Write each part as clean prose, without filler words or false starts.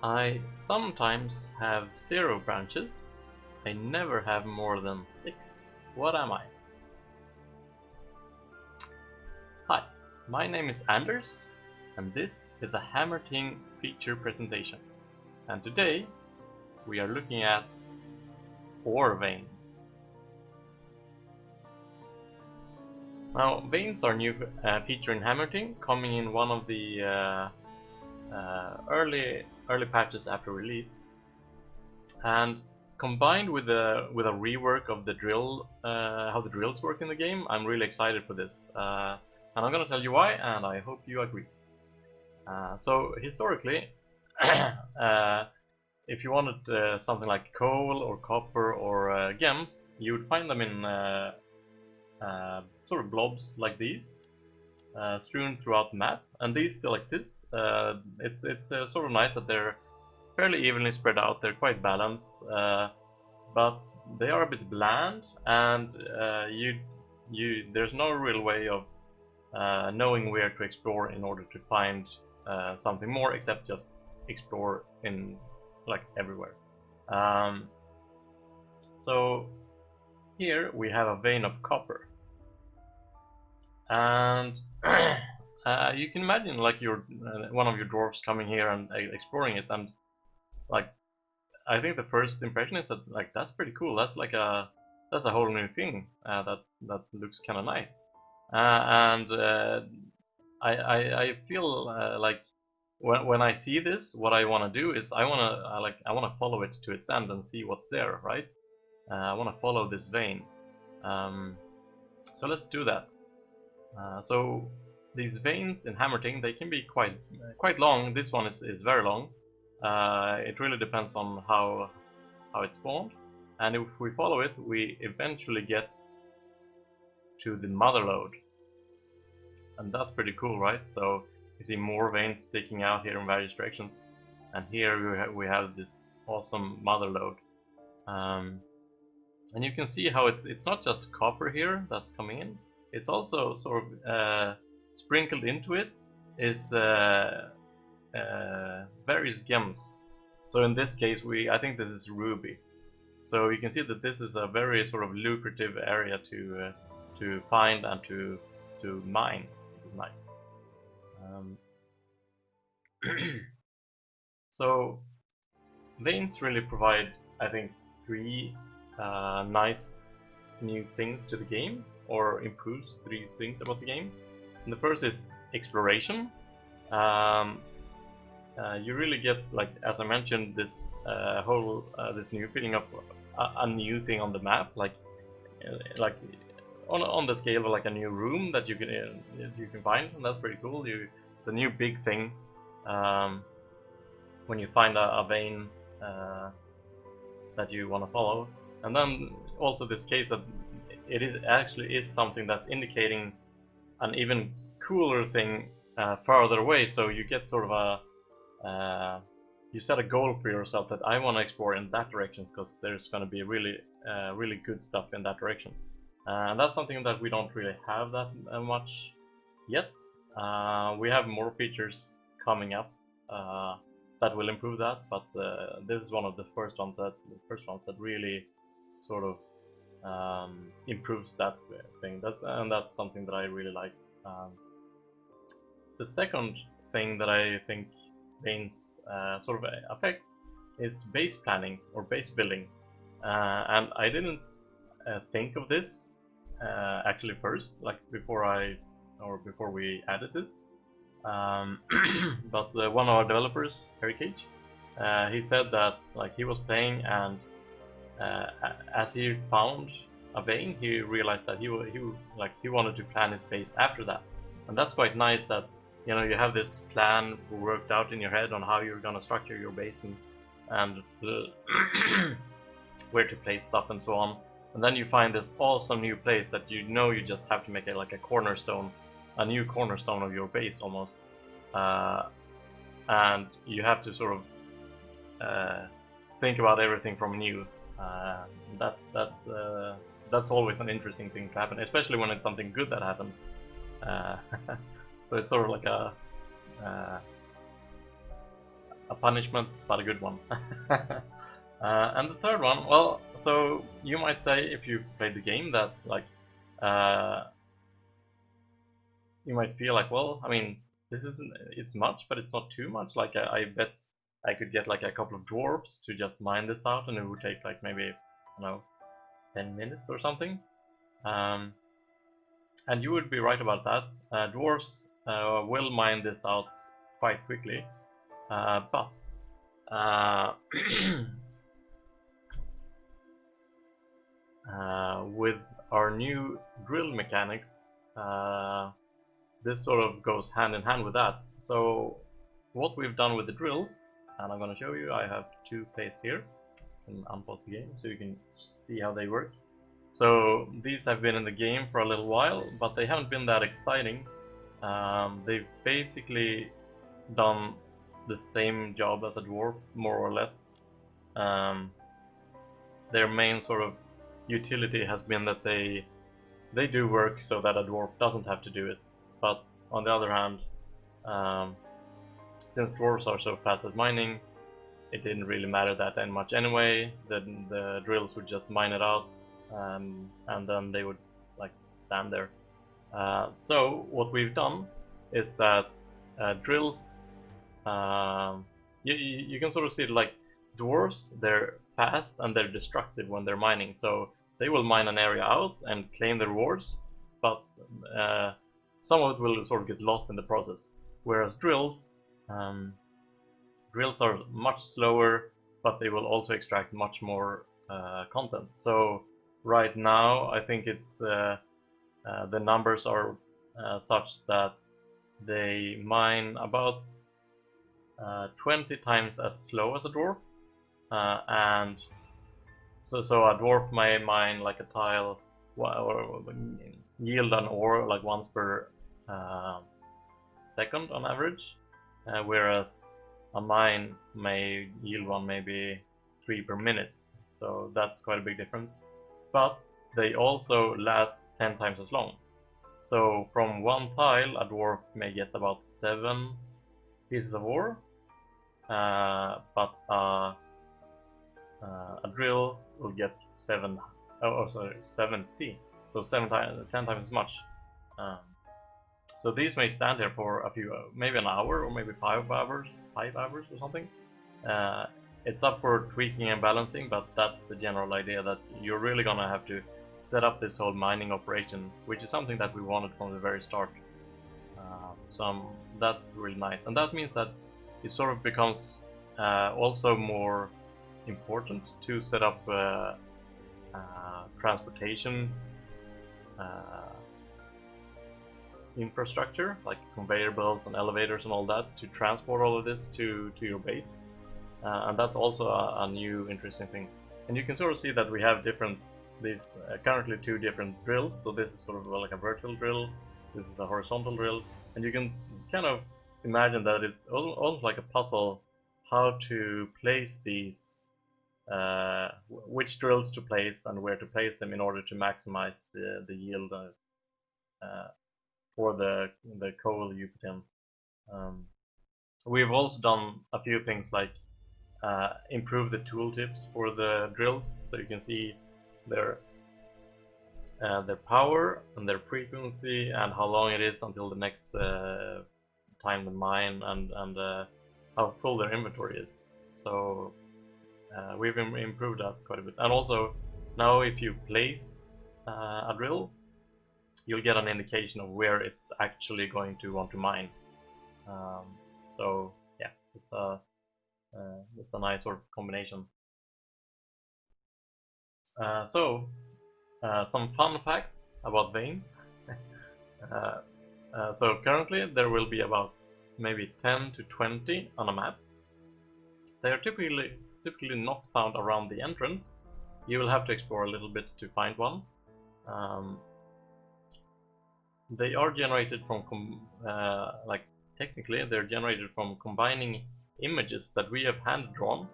I sometimes have 0 branches. I never have more than 6. What am I? Hi, my name is Anders, and this is a Hammerting feature presentation. And today we are looking at ore veins. Now, veins are a new feature in Hammerting, coming in one of the early patches after release, and combined with a rework of the drill, how the drills work in the game. I'm really excited for this, and I'm gonna tell you why, and I hope you agree. So historically, if you wanted something like coal or copper or gems, you would find them in sort of blobs like these, strewn throughout the map, and these still exist. It's sort of nice that they're fairly evenly spread out. They're quite balanced, but they are a bit bland, and there's no real way of knowing where to explore in order to find something more, except just explore in like everywhere. So here we have a vein of copper, and you can imagine like one of your dwarves coming here and exploring it, and like I think the first impression is that like that's pretty cool. That's like that's a whole new thing that looks kind of nice, and I feel like when I see this, what I want to do is I want to follow it to its end and see what's there, right? I want to follow this vein. So let's do that. So these veins in Hammerting, they can be quite long. This one is very long. It really depends on how it spawned, and if we follow it, we eventually get to the mother lode, and that's pretty cool, right? So you see more veins sticking out here in various directions, and here we have this awesome mother lode. And you can see how it's not just copper here that's coming in. It's also sort of sprinkled into it is various gems. So in this case, I think this is ruby. So you can see that this is a very sort of lucrative area to find and to mine. Nice. So veins really provide, I think, 3 nice new things to the game, or improves 3 things about the game. And the first is exploration. You really get, like as I mentioned, this whole this new feeling of a new thing on the map, like on the scale of like a new room that you can find, and that's pretty cool. It's a new big thing when you find a vein that you want to follow, and then also this case that it is something that's indicating an even cooler thing farther away. So you get sort of a you set a goal for yourself that I want to explore in that direction, because there's going to be really good stuff in that direction, and that's something that we don't really have that much yet. We have more features coming up that will improve that, but this is one of the first ones that really sort of improves that thing. That's something that I really like. The second thing that I think veins sort of affect is base planning or base building, and I didn't think of this actually first, like before we added this. But one of our developers, Harry Cage, he said that like he was playing, and as he found a vein, he realized that he wanted to plan his base after that, and that's quite nice. That you have this plan worked out in your head on how you're gonna structure your base and where to place stuff and so on, and then you find this awesome new place that you just have to make it like a cornerstone, a new cornerstone of your base almost, and you have to sort of think about everything from new. That's always an interesting thing to happen, especially when it's something good that happens. So it's sort of like a punishment, but a good one. And the third one, well, so you might say if you played the game that like you might feel like, well, I mean, this isn't, it's much, but it's not too much. Like I bet I could get like a couple of dwarves to just mine this out, and it would take like maybe, I don't know, 10 minutes or something. And you would be right about that. Dwarves will mine this out quite quickly, but with our new drill mechanics, this sort of goes hand in hand with that. So what we've done with the drills, and I'm going to show you, I have two placed here. I can unpause the game so you can see how they work. So these have been in the game for a little while, but they haven't been that exciting. They've basically done the same job as a dwarf, more or less. Their main sort of utility has been that they do work so that a dwarf doesn't have to do it. But on the other hand, since dwarves are so fast at mining, it didn't really matter that much anyway. The drills would just mine it out, and then they would like stand there. So what we've done is that drills, you can sort of see it like dwarves, they're fast and they're destructive when they're mining. So they will mine an area out and claim the rewards, but some of it will sort of get lost in the process. Whereas drills are much slower, but they will also extract much more content. So right now, I think it's the numbers are such that they mine about 20 times as slow as a dwarf, and so a dwarf may mine like a tile or yield an ore like once per second on average, whereas a mine may yield one maybe 3 per minute. So that's quite a big difference. But they also last 10 times as long. So from one tile, a dwarf may get about 7 pieces of ore, but a drill will get 70. So 10 times as much. So these may stand here for a few, maybe an hour or maybe 5 hours or something. It's up for tweaking and balancing, but that's the general idea, that you're really gonna have to set up this whole mining operation, which is something that we wanted from the very start. That's really nice, and that means that it sort of becomes also more important to set up transportation infrastructure, like conveyor belts and elevators and all that, to transport all of this to your base. And that's also a new interesting thing. And you can sort of see that we have these currently 2 different drills. So this is sort of like a vertical drill, this is a horizontal drill, and you can kind of imagine that it's almost like a puzzle how to place these, which drills to place and where to place them in order to maximize the yield for the coal you put in. We've also done a few things like improve the tooltips for the drills, so you can see their power and their frequency and how long it is until the next time to mine, and how full their inventory is. So we've improved that quite a bit. And also now if you place a drill, you'll get an indication of where it's actually going to want to mine. So yeah, it's a nice sort of combination. Some fun facts about veins. So currently there will be about maybe 10 to 20 on a map. They are typically not found around the entrance. You will have to explore a little bit to find one. They are generated from technically they're generated from combining images that we have hand drawn.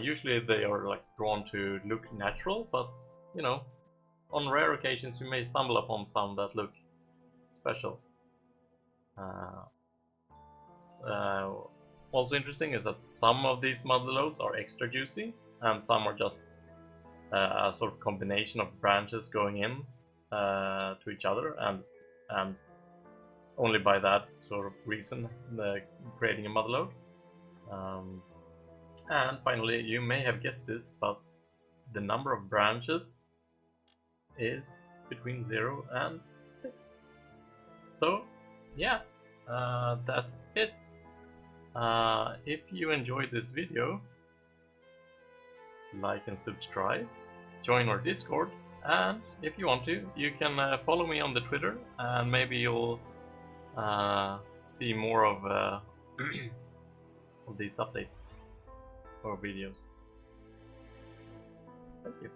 Usually they are like drawn to look natural, but you know, on rare occasions you may stumble upon some that look special. also interesting is that some of these motherlodes are extra juicy, and some are just a sort of combination of branches going in to each other, and only by that sort of reason creating a motherlode. And finally, you may have guessed this, but the number of branches is between 0 and 6. So yeah, that's it. If you enjoyed this video, like and subscribe, join our Discord, and if you want to, you can follow me on the Twitter, and maybe you'll see more of, of these updates or videos. Thank you.